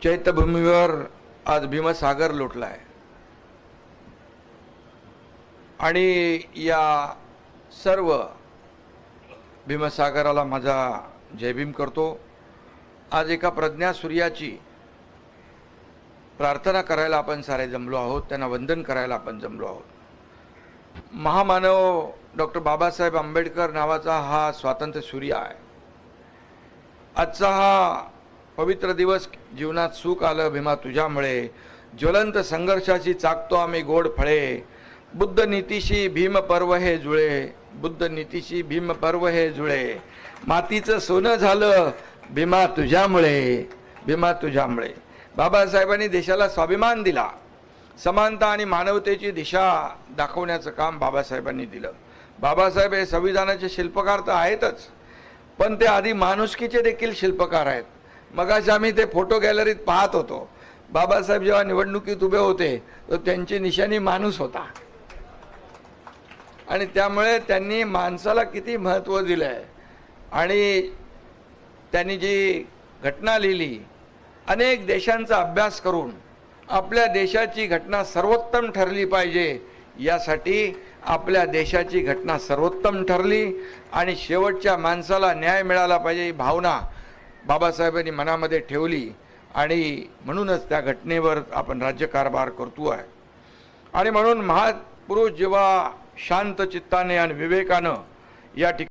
चैत्यभूमीवर आज भीमसागर लोटला आहे आणि या सर्व भीमसागराला माझा जय भीम करतो। आज एका प्रज्ञा सूर्याची प्रार्थना करायला आपण सारे जमलो आहोत, त्यांना वंदन करायला आपण जमलो आहोत। महामानव डॉक्टर बाबासाहेब आंबेडकर नावाचा हा स्वातंत्र्य सूर्य आहे। आजचा हा पवित्र दिवस जीवनात सुख आलं भीमा तुझ्यामुळे, ज्वलंत संघर्षाची चाकतो आम्ही गोड फळे, बुद्ध नीतीशी भीम पर्व हे जुळे, बुद्ध नीतीशी भीम पर्व हे जुळे, मातीचं सोनं झालं भीमा तुझ्यामुळे, भीमा तुझ्यामुळे। बाबासाहेबांनी देशाला स्वाभिमान दिला, समानता आणि मानवतेची दिशा दाखवण्याचं काम बाबासाहेबांनी दिलं। बाबासाहेब हे संविधानाचे शिल्पकार तर आहेतच, पण ते आधी माणुसकीचे देखील शिल्पकार आहेत। मगाशी आम्ही ते फोटो गॅलरीत पाहत होतो, बाबासाहेब जेव्हा निवडणुकीत उभे होते तर त्यांची निशाणी माणूस होता आणि त्यामुळे त्यांनी माणसाला किती महत्त्व दिलंय आणि त्यांनी जी घटना लिहिली, अनेक देशांचा अभ्यास करून आपल्या देशाची घटना सर्वोत्तम ठरली पाहिजे, यासाठी आपल्या देशाची घटना सर्वोत्तम ठरली आणि शेवटच्या माणसाला न्याय मिळाला पाहिजे ही भावना बाबासाहेबांनी मनामध्ये ठेवली आणि म्हणूनच त्या घटनेवर आपण राज्यकारभार करतो आहे। आणि म्हणून महापुरुष जेव्हा शांत चित्ताने आणि विवेकानं या ठिकाणी